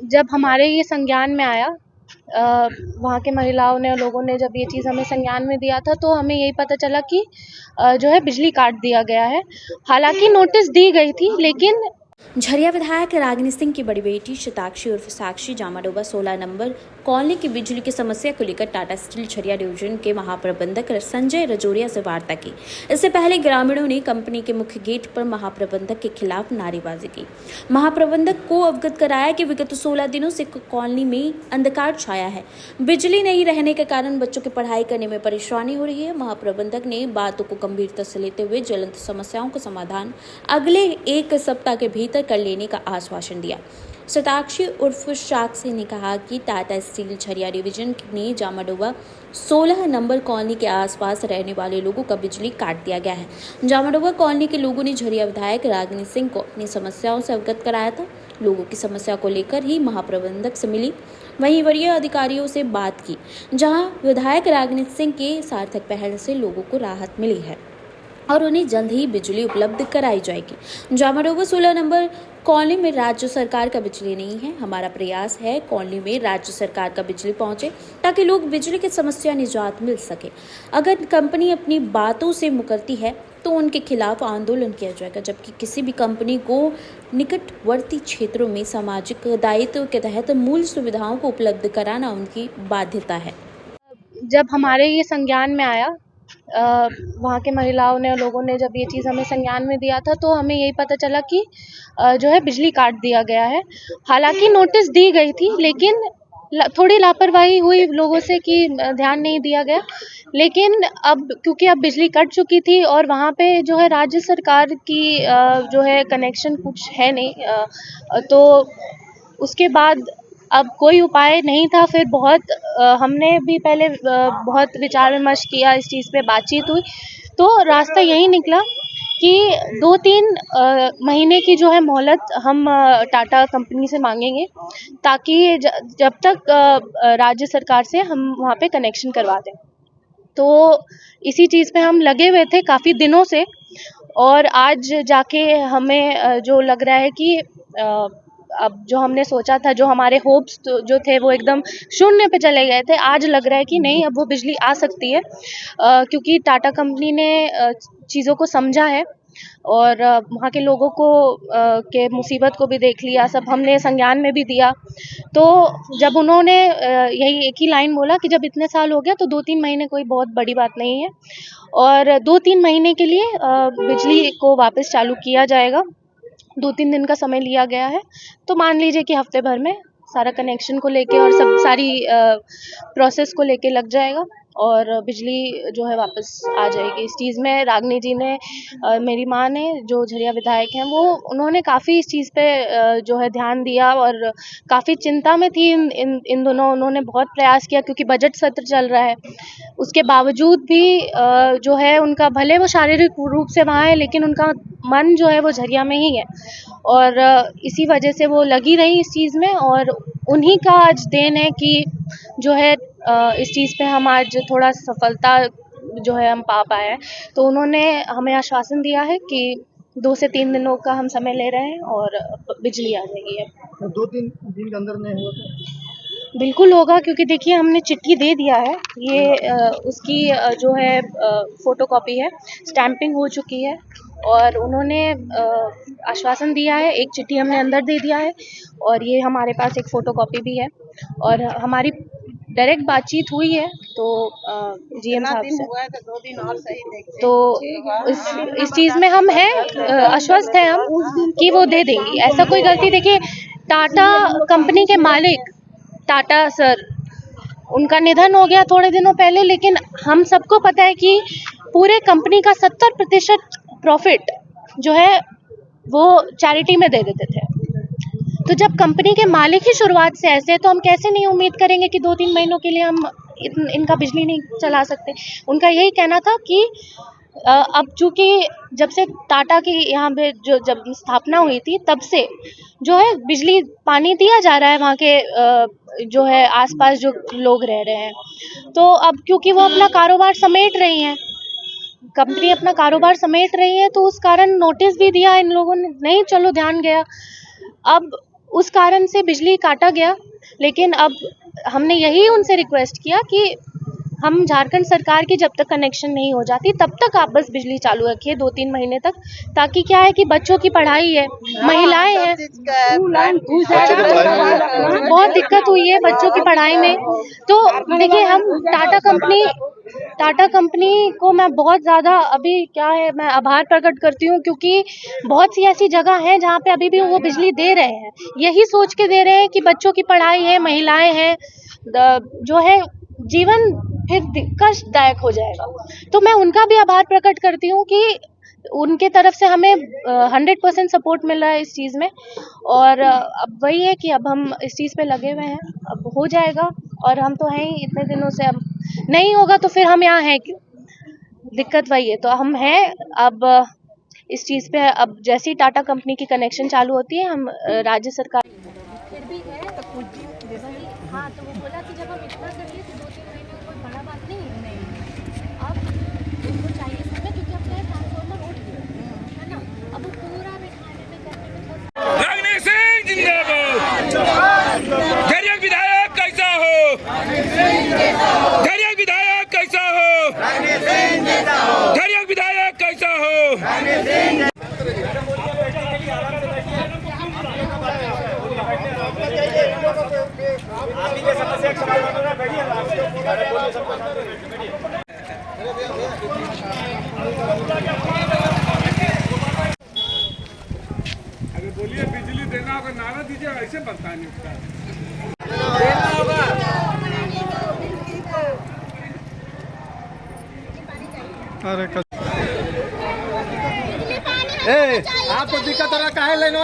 जब हमारे ये संज्ञान में आया, वहाँ के महिलाओं ने और लोगों ने जब ये चीज़ हमें संज्ञान में दिया था, तो हमें यही पता चला कि जो है बिजली काट दिया गया है। हालांकि नोटिस दी गई थी, लेकिन झरिया विधायक रागिनी सिंह की बड़ी बेटी शताक्षी उर्फ साक्षी जामाडोबा 16 नंबर कॉलोनी की बिजली की समस्या को लेकर टाटा स्टील झरिया डिवीजन के महाप्रबंधक संजय रजौरिया से वार्ता की। इससे पहले ग्रामीणों ने कंपनी के मुख्य गेट पर महाप्रबंधक के खिलाफ नारेबाजी की। महाप्रबंधक को अवगत कराया कि विगत 16 दिनों से कॉलोनी में अंधकार छाया है, बिजली नहीं रहने के कारण बच्चों की पढ़ाई करने में परेशानी हो रही है। महाप्रबंधक ने बातों को गंभीरता से लेते हुए ज्वलंत समस्याओं का समाधान अगले एक सप्ताह के भीतर कर लेने का आश्वासन दिया। शताक्षी उर्फ साक्षी ने कहा कि टाटा स्टील झरिया डिवीजन ने जामाडोबा 16 नंबर कॉलोनी के आसपास रहने वाले लोगों का बिजली काट दिया गया है। जामाडोबा कॉलोनी के लोगों ने झरिया विधायक रागिनी सिंह को अपनी समस्याओं से अवगत कराया था। लोगों की समस्या को लेकर ही महाप्रबंधक से मिली, वहीं वरीय अधिकारियों से बात की, जहां विधायक रागिनी सिंह के सार्थक पहल से लोगों को राहत मिली है और उन्हें जल्द ही बिजली उपलब्ध कराई जाएगी। जामाडोबा 16 नंबर कॉलोनी में राज्य सरकार का बिजली नहीं है। हमारा प्रयास है कॉलोनी में राज्य सरकार का बिजली पहुंचे ताकि लोग बिजली की समस्या निजात मिल सके। अगर कंपनी अपनी बातों से मुकरती है तो उनके खिलाफ आंदोलन किया जाएगा, जबकि किसी भी कंपनी को निकटवर्ती क्षेत्रों में सामाजिक दायित्व के तहत मूल सुविधाओं को उपलब्ध कराना उनकी बाध्यता है। जब हमारे ये संज्ञान में आया, वहाँ के महिलाओं ने और लोगों ने जब ये चीज़ हमें संज्ञान में दिया था, तो हमें यही पता चला कि जो है बिजली काट दिया गया है। हालांकि नोटिस दी गई थी, लेकिन थोड़ी लापरवाही हुई लोगों से कि ध्यान नहीं दिया गया। लेकिन अब क्योंकि अब बिजली कट चुकी थी और वहाँ पे जो है राज्य सरकार की जो है कनेक्शन कुछ है नहीं, तो उसके बाद अब कोई उपाय नहीं था। फिर बहुत हमने भी पहले बहुत विचार विमर्श किया, इस चीज़ पे बातचीत हुई, तो रास्ता यही निकला कि 2-3 महीने की जो है मोहलत हम टाटा कंपनी से मांगेंगे, ताकि जब तक राज्य सरकार से हम वहाँ पे कनेक्शन करवा दें। तो इसी चीज़ पे हम लगे हुए थे काफ़ी दिनों से, और आज जाके हमें जो लग रहा है कि अब जो हमने सोचा था, जो हमारे होप्स जो थे वो एकदम शून्य पे चले गए थे, आज लग रहा है कि नहीं, अब वो बिजली आ सकती है, क्योंकि टाटा कंपनी ने चीज़ों को समझा है और वहाँ के लोगों को के मुसीबत को भी देख लिया। सब हमने संज्ञान में भी दिया। तो जब उन्होंने यही एक ही लाइन बोला कि जब इतने साल हो गया तो 2-3 महीने कोई बहुत बड़ी बात नहीं है, और 2-3 महीने के लिए बिजली को वापस चालू किया जाएगा। 2-3 दिन का समय लिया गया है, तो मान लीजिए कि हफ्ते भर में सारा कनेक्शन को लेके और सब सारी प्रोसेस को लेके लग जाएगा और बिजली जो है वापस आ जाएगी। इस चीज़ में रागिनी जी ने, मेरी माँ ने, जो झरिया विधायक हैं, उन्होंने काफ़ी इस चीज़ पे जो है ध्यान दिया और काफ़ी चिंता में थी इन दोनों। उन्होंने बहुत प्रयास किया क्योंकि बजट सत्र चल रहा है। उसके बावजूद भी जो है उनका, भले वो शारीरिक रूप से वहाँ है, लेकिन उनका मन जो है वो झरिया में ही है, और इसी वजह से वो लगी रही इस चीज़ में, और उन्हीं का आज देन है कि जो है इस चीज़ पे हम आज थोड़ा सफलता जो है हम पा पाए हैं। तो उन्होंने हमें आश्वासन दिया है कि 2 से 3 दिनों का हम समय ले रहे हैं और बिजली आ जाएगी। अब 2-3 दिन के अंदर नहीं होगा? बिल्कुल होगा, क्योंकि देखिए हमने चिट्ठी दे दिया है, ये उसकी जो है फ़ोटोकॉपी है, स्टैंपिंग हो चुकी है, और उन्होंने आश्वासन दिया है। एक चिट्ठी हमने अंदर दे दिया है और ये हमारे पास एक फ़ोटोकॉपी भी है, और हमारी डायरेक्ट बातचीत हुई है तो जीएम साहब से। 2 दिन और सही देखते। तो इस चीज़ में हम हैं, आश्वस्त हैं हम कि वो दे देंगी। ऐसा कोई गलती, देखिए टाटा कंपनी के मालिक टाटा सर, उनका निधन हो गया थोड़े दिनों पहले, लेकिन हम सबको पता है कि पूरे कंपनी का 70% प्रॉफिट जो है वो चैरिटी में दे देते थे। तो जब कंपनी के मालिक ही शुरुआत से ऐसे, तो हम कैसे नहीं उम्मीद करेंगे कि 2-3 महीनों के लिए हम इनका बिजली नहीं चला सकते। उनका यही कहना था कि अब चूँकि जब से टाटा की यहाँ पे जब स्थापना हुई थी, तब से जो है बिजली पानी दिया जा रहा है वहाँ के जो है आसपास जो लोग रह रहे हैं। तो अब क्योंकि वो अपना कारोबार समेट रही हैं, कंपनी अपना कारोबार समेट रही है, तो उस कारण नोटिस भी दिया इन लोगों ने, नहीं चलो ध्यान गया। अब उस कारण से बिजली काटा गया। लेकिन अब हमने यही उनसे रिक्वेस्ट किया कि हम झारखंड सरकार की जब तक कनेक्शन नहीं हो जाती तब तक आप बस बिजली चालू रखिए 2-3 महीने तक, ताकि क्या है कि बच्चों की पढ़ाई है, महिलाएं हैं, बहुत दिक्कत हुई है बच्चों की पढ़ाई में। तो देखिए हम टाटा कंपनी को मैं बहुत ज़्यादा अभी क्या है मैं आभार प्रकट करती हूँ, क्योंकि बहुत सी ऐसी जगह हैं जहाँ पे अभी भी वो बिजली दे रहे हैं, यही सोच के दे रहे हैं कि बच्चों की पढ़ाई है, महिलाएं हैं, जो है जीवन फिर कष्टदायक हो जाएगा। तो मैं उनका भी आभार प्रकट करती हूँ कि उनके तरफ से हमें 100% सपोर्ट मिल रहा है इस चीज़ में। और अब वही है कि अब हम इस चीज़ पे लगे हुए हैं, अब हो जाएगा। और हम तो हैं ही इतने दिनों से, अब नहीं होगा तो फिर हम यहाँ हैं क्यों? दिक्कत वही है, तो हम हैं अब इस चीज़ पे। अब जैसे ही टाटा कंपनी की कनेक्शन चालू होती है हम राज्य सरकार फिर भी है तो कुछ दिन वही। हाँ, तो वो बोला कि जब हम इतना कर लिए तो 2-3 महीने में कोई बड़ा बात नहीं है। अब उनको चाहिए समय, क्योंकि अपना ट्रांसफार्मर उठ गया है ना। अब वो पूरा बिठाने में करने में थोड़ा रागनी सिंह जिंदाबाद। झरिया विधायक कैसा हो? झरिया विधायक कैसा हो? झरिया विधायक कैसा हो? अगर बोलिए बिजली देना होगा नारा दीजिए, ऐसे बनता नहीं उसका। अरे आपको दिक्कत हो रहा है, काहे लाइन